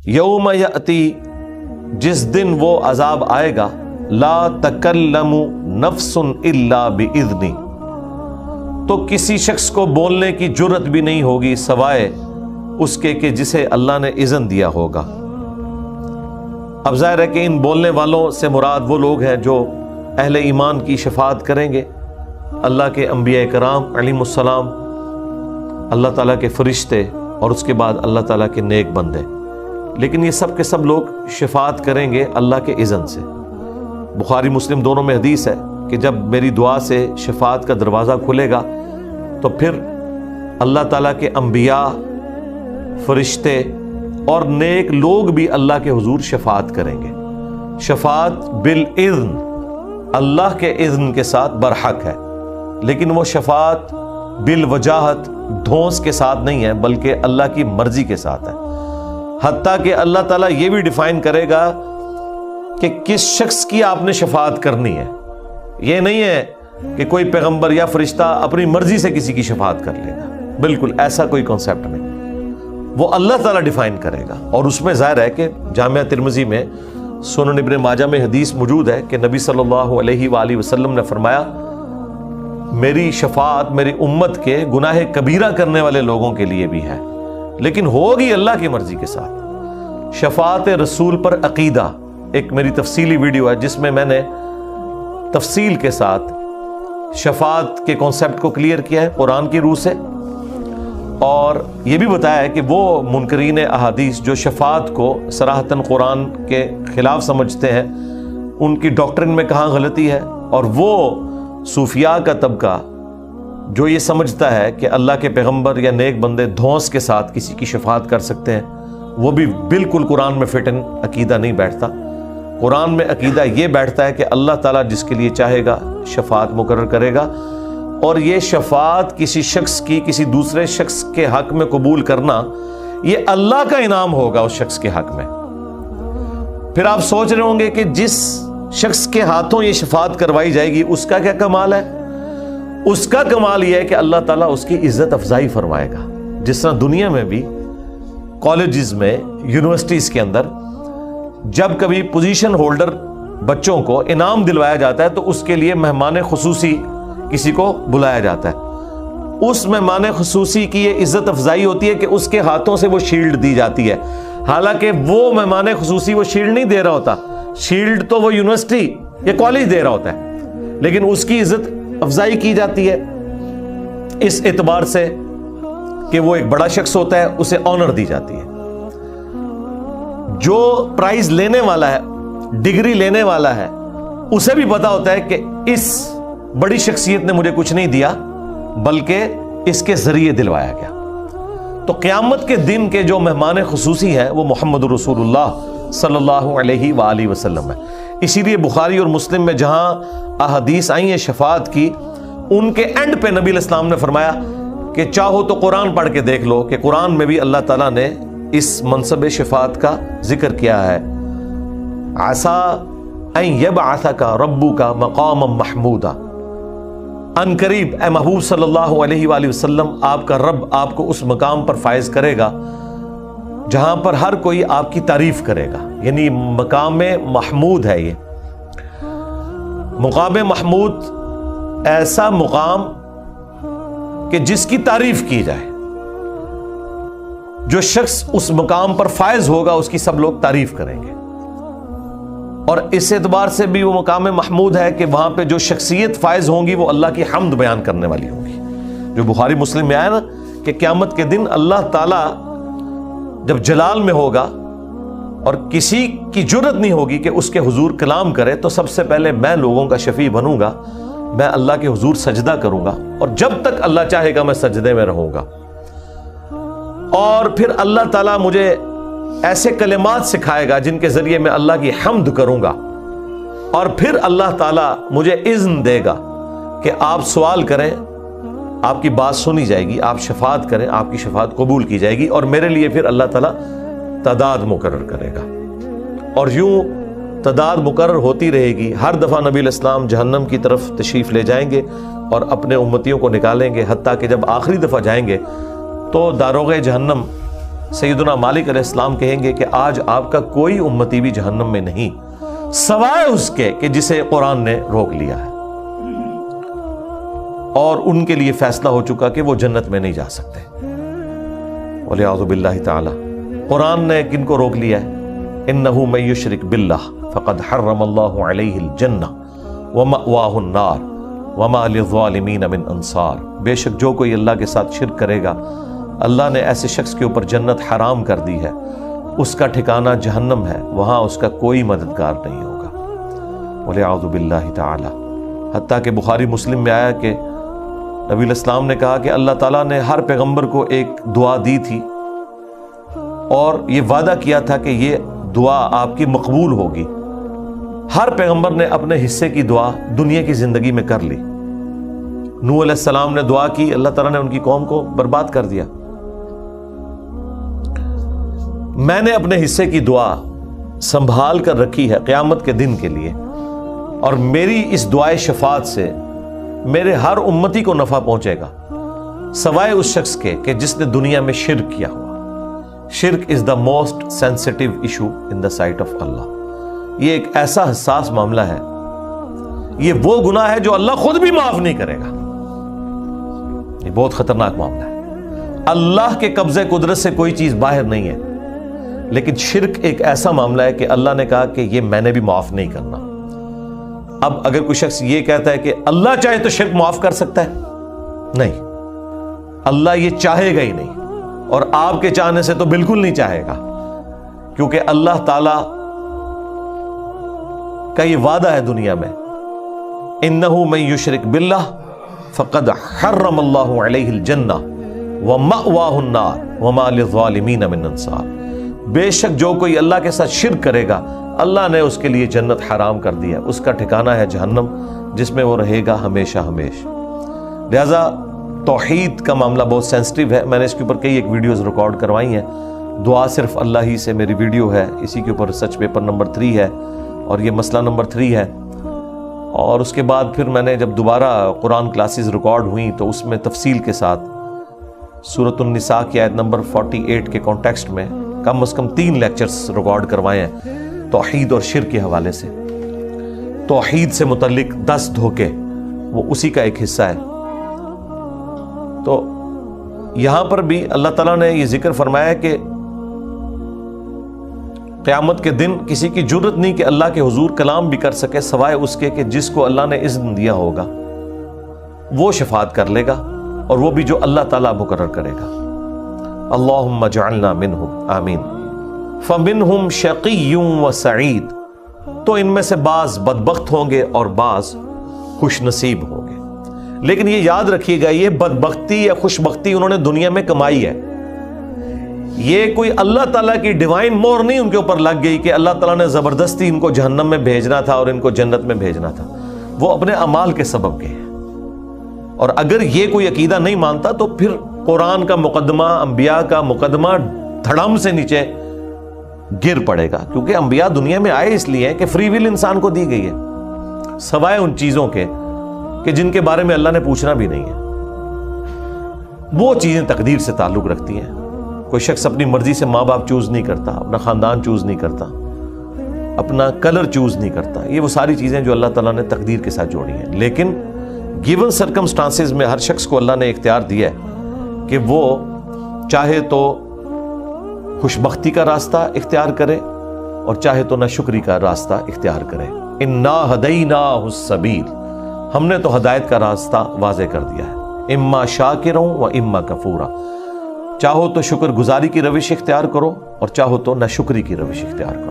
یوم یأتی، جس دن وہ عذاب آئے گا، لا تکلم نفس الا باذنی، تو کسی شخص کو بولنے کی جرت بھی نہیں ہوگی سوائے اس کے کہ جسے اللہ نے اذن دیا ہوگا۔ اب ظاہر ہے کہ ان بولنے والوں سے مراد وہ لوگ ہیں جو اہل ایمان کی شفاعت کریں گے، اللہ کے انبیاء کرام علیہم السلام، اللہ تعالیٰ کے فرشتے، اور اس کے بعد اللہ تعالیٰ کے نیک بندے۔ لیکن یہ سب کے سب لوگ شفاعت کریں گے اللہ کے اذن سے۔ بخاری مسلم دونوں میں حدیث ہے کہ جب میری دعا سے شفاعت کا دروازہ کھلے گا تو پھر اللہ تعالیٰ کے انبیاء، فرشتے اور نیک لوگ بھی اللہ کے حضور شفاعت کریں گے۔ شفاعت بالاذن، اللہ کے اذن کے ساتھ برحق ہے، لیکن وہ شفاعت بالوجاہت، دھونس کے ساتھ نہیں ہے، بلکہ اللہ کی مرضی کے ساتھ ہے۔ حتیٰ کہ اللہ تعالیٰ یہ بھی ڈیفائن کرے گا کہ کس شخص کی آپ نے شفاعت کرنی ہے۔ یہ نہیں ہے کہ کوئی پیغمبر یا فرشتہ اپنی مرضی سے کسی کی شفاعت کر لے گا، بالکل ایسا کوئی کانسیپٹ نہیں، وہ اللہ تعالیٰ ڈیفائن کرے گا۔ اور اس میں ظاہر ہے کہ جامعہ ترمذی میں، سنن ابن ماجہ میں حدیث موجود ہے کہ نبی صلی اللہ علیہ وآلہ وسلم نے فرمایا، میری شفاعت میری امت کے گناہ کبیرہ کرنے والے لوگوں کے لیے بھی ہے، لیکن ہوگی اللہ کی مرضی کے ساتھ۔ شفاعت رسول پر عقیدہ، ایک میری تفصیلی ویڈیو ہے جس میں میں نے تفصیل کے ساتھ شفاعت کے کانسیپٹ کو کلیئر کیا ہے قرآن کی روح سے، اور یہ بھی بتایا ہے کہ وہ منکرین احادیث جو شفاعت کو صراحتاً قرآن کے خلاف سمجھتے ہیں، ان کی ڈاکٹرن میں کہاں غلطی ہے، اور وہ صوفیاء کا طبقہ جو یہ سمجھتا ہے کہ اللہ کے پیغمبر یا نیک بندے دھونس کے ساتھ کسی کی شفاعت کر سکتے ہیں، وہ بھی بالکل قرآن میں فٹ ان عقیدہ نہیں بیٹھتا۔ قرآن میں عقیدہ یہ بیٹھتا ہے کہ اللہ تعالیٰ جس کے لیے چاہے گا شفاعت مقرر کرے گا، اور یہ شفاعت کسی شخص کی کسی دوسرے شخص کے حق میں قبول کرنا، یہ اللہ کا انعام ہوگا اس شخص کے حق میں۔ پھر آپ سوچ رہے ہوں گے کہ جس شخص کے ہاتھوں یہ شفاعت کروائی جائے گی اس کا کیا کمال ہے؟ اس کا کمال یہ ہے کہ اللہ تعالیٰ اس کی عزت افزائی فرمائے گا۔ جس طرح دنیا میں بھی کالجز میں، یونیورسٹیز کے اندر جب کبھی پوزیشن ہولڈر بچوں کو انعام دلوایا جاتا ہے تو اس کے لیے مہمان خصوصی کسی کو بلایا جاتا ہے، اس مہمان خصوصی کی یہ عزت افزائی ہوتی ہے کہ اس کے ہاتھوں سے وہ شیلڈ دی جاتی ہے، حالانکہ وہ مہمان خصوصی وہ شیلڈ نہیں دے رہا ہوتا، شیلڈ تو وہ یونیورسٹی یا کالج دے رہا ہوتا ہے، لیکن اس کی عزت افزائی کی جاتی ہے اس اعتبار سے کہ وہ ایک بڑا شخص ہوتا ہے، اسے آنر دی جاتی ہے۔ جو پرائز لینے والا ہے، ڈگری لینے والا ہے، اسے بھی پتا ہوتا ہے کہ اس بڑی شخصیت نے مجھے کچھ نہیں دیا بلکہ اس کے ذریعے دلوایا گیا۔ تو قیامت کے دن کے جو مہمان خصوصی ہیں وہ محمد رسول اللہ صلی اللہ علیہ وآلہ وسلم ہے۔ اسی لیے بخاری اور مسلم میں جہاں احادیث آئی ہیں شفاعت کی، ان کے اینڈ پہ نبی علیہ السلام نے فرمایا کہ چاہو تو قرآن پڑھ کے دیکھ لو کہ قرآن میں بھی اللہ تعالیٰ نے اس منصب شفاعت کا ذکر کیا ہے۔ عسیٰ ان یبعثک ربک مقاما محمودا، ان قریب اے محبوب صلی اللہ علیہ وآلہ وسلم، آپ کا رب آپ کو اس مقام پر فائز کرے گا جہاں پر ہر کوئی آپ کی تعریف کرے گا، یعنی مقام محمود ہے۔ یہ مقام محمود ایسا مقام کہ جس کی تعریف کی جائے، جو شخص اس مقام پر فائز ہوگا اس کی سب لوگ تعریف کریں گے، اور اس اعتبار سے بھی وہ مقام محمود ہے کہ وہاں پہ جو شخصیت فائز ہوں گی وہ اللہ کی حمد بیان کرنے والی ہوں گی، جو بخاری مسلم میں آیا نا کہ قیامت کے دن اللہ تعالیٰ جب جلال میں ہوگا اور کسی کی جرت نہیں ہوگی کہ اس کے حضور کلام کرے، تو سب سے پہلے میں لوگوں کا شفیع بنوں گا، میں اللہ کے حضور سجدہ کروں گا، اور جب تک اللہ چاہے گا میں سجدے میں رہوں گا، اور پھر اللہ تعالیٰ مجھے ایسے کلمات سکھائے گا جن کے ذریعے میں اللہ کی حمد کروں گا، اور پھر اللہ تعالیٰ مجھے اذن دے گا کہ آپ سوال کریں، آپ کی بات سنی جائے گی، آپ شفاعت کریں، آپ کی شفاعت قبول کی جائے گی، اور میرے لیے پھر اللہ تعالیٰ تعداد مقرر کرے گا، اور یوں تعداد مقرر ہوتی رہے گی۔ ہر دفعہ نبی علیہ السلام جہنم کی طرف تشریف لے جائیں گے اور اپنے امتیوں کو نکالیں گے، حتیٰ کہ جب آخری دفعہ جائیں گے تو داروغ جہنم سیدنا مالک علیہ السلام کہیں گے کہ آج آپ کا کوئی امتی بھی جہنم میں نہیں سوائے اس کے کہ جسے قرآن نے روک لیا ہے، اور ان کے لیے فیصلہ ہو چکا کہ وہ جنت میں نہیں جا سکتے والعیاذ باللہ تعالی۔ قرآن نے کن کو روک لیا ہے؟ انہ من یشرک باللہ فقد حرم اللہ علیہ الجنہ ومأواہ النار وما للظالمین من انصار۔ بے شک جو کوئی اللہ کے ساتھ شرک کرے گا، اللہ نے ایسے شخص کے اوپر جنت حرام کر دی ہے، اس کا ٹھکانہ جہنم ہے، وہاں اس کا کوئی مددگار نہیں ہوگا والعیاذ باللہ تعالی۔ حتیٰ کہ بخاری مسلم میں آیا کہ نبی علیہ السلام نے کہا کہ اللہ تعالیٰ نے ہر پیغمبر کو ایک دعا دی تھی اور یہ وعدہ کیا تھا کہ یہ دعا آپ کی مقبول ہوگی۔ ہر پیغمبر نے اپنے حصے کی دعا دنیا کی زندگی میں کر لی۔ نوح علیہ السلام نے دعا کی، اللہ تعالیٰ نے ان کی قوم کو برباد کر دیا۔ میں نے اپنے حصے کی دعا سنبھال کر رکھی ہے قیامت کے دن کے لیے، اور میری اس دعائے شفاعت سے میرے ہر امتی کو نفع پہنچے گا سوائے اس شخص کے کہ جس نے دنیا میں شرک کیا ہوا۔ شرک is the most sensitive issue in the sight of Allah. یہ ایک ایسا حساس معاملہ ہے، یہ وہ گناہ ہے جو اللہ خود بھی معاف نہیں کرے گا۔ یہ بہت خطرناک معاملہ ہے۔ اللہ کے قبضے قدرت سے کوئی چیز باہر نہیں ہے، لیکن شرک ایک ایسا معاملہ ہے کہ اللہ نے کہا کہ یہ میں نے بھی معاف نہیں کرنا۔ اب اگر کوئی شخص یہ کہتا ہے کہ اللہ چاہے تو شرک معاف کر سکتا ہے، نہیں، اللہ یہ چاہے گا ہی نہیں، اور آپ کے چاہنے سے تو بالکل نہیں چاہے گا، کیونکہ اللہ تعالی کا یہ وعدہ ہے دنیا میں، انہ من یشرک باللہ فقد حرم اللہ علیہ الجنہ ومأواہ النار وما للظالمین من انصار۔ بے شک جو کوئی اللہ کے ساتھ شرک کرے گا، اللہ نے اس کے لیے جنت حرام کر دیا، اس کا ٹھکانہ ہے جہنم جس میں وہ رہے گا ہمیشہ ہمیشہ۔ لہذا توحید کا معاملہ بہت سینسٹیو ہے۔ میں نے اس کے اوپر کئی ایک ویڈیوز ریکارڈ کروائی ہیں۔ دعا صرف اللہ ہی سے میری ویڈیو ہے، اسی کے اوپر ریسرچ پیپر نمبر 3 ہے، اور یہ مسئلہ نمبر 3 ہے۔ اور اس کے بعد پھر میں نے جب دوبارہ قرآن کلاسز ریکارڈ ہوئیں تو اس میں تفصیل کے ساتھ سورۃ النساء کی آیت نمبر 48 کے کانٹیکسٹ میں کم از کم 3 لیکچرز ریکارڈ کروائے ہیں توحید اور شرک کے حوالے سے۔ توحید سے متعلق 10 دھوکے، وہ اسی کا ایک حصہ ہے۔ تو یہاں پر بھی اللہ تعالیٰ نے یہ ذکر فرمایا کہ قیامت کے دن کسی کی جرت نہیں کہ اللہ کے حضور کلام بھی کر سکے سوائے اس کے کہ جس کو اللہ نے اذن دیا ہوگا وہ شفاعت کر لے گا، اور وہ بھی جو اللہ تعالیٰ مقرر کرے گا۔ اللہم اجعلنا منہم، آمین۔ فمنہم شقی و سعید، تو ان میں سے بعض بدبخت ہوں گے اور بعض خوش نصیب ہوں گے۔ لیکن یہ یاد رکھیے گا، یہ بدبختی یا خوش بختی انہوں نے دنیا میں کمائی ہے، یہ کوئی اللہ تعالیٰ کی ڈیوائن مور نہیں ان کے اوپر لگ گئی کہ اللہ تعالیٰ نے زبردستی ان کو جہنم میں بھیجنا تھا اور ان کو جنت میں بھیجنا تھا، وہ اپنے اعمال کے سبب گئے۔ اور اگر یہ کوئی عقیدہ نہیں مانتا تو پھر قرآن کا مقدمہ، انبیاء کا مقدمہ دھڑم سے نیچے گر پڑے گا، کیونکہ انبیاء دنیا میں آئے اس لیے کہ فری ول انسان کو دی گئی ہے، سوائے ان چیزوں کے کہ جن کے بارے میں اللہ نے پوچھنا بھی نہیں ہے۔ وہ چیزیں تقدیر سے تعلق رکھتی ہیں۔ کوئی شخص اپنی مرضی سے ماں باپ چوز نہیں کرتا، اپنا خاندان چوز نہیں کرتا، اپنا کلر چوز نہیں کرتا، یہ وہ ساری چیزیں جو اللہ تعالیٰ نے تقدیر کے ساتھ جوڑی ہیں۔ لیکن گیون سرکمسٹانسز میں ہر شخص کو اللہ نے اختیار دیا ہے کہ وہ چاہے تو خوش بختی کا راستہ اختیار کرے اور چاہے تو ناشکری کا راستہ اختیار کرے۔ انا ہدیناہ السبیل، ہم نے تو ہدایت کا راستہ واضح کر دیا ہے، اما شاکرا و اما کفورا، چاہو تو شکر گزاری کی روش اختیار کرو اور چاہو تو ناشکری کی روش اختیار کرو۔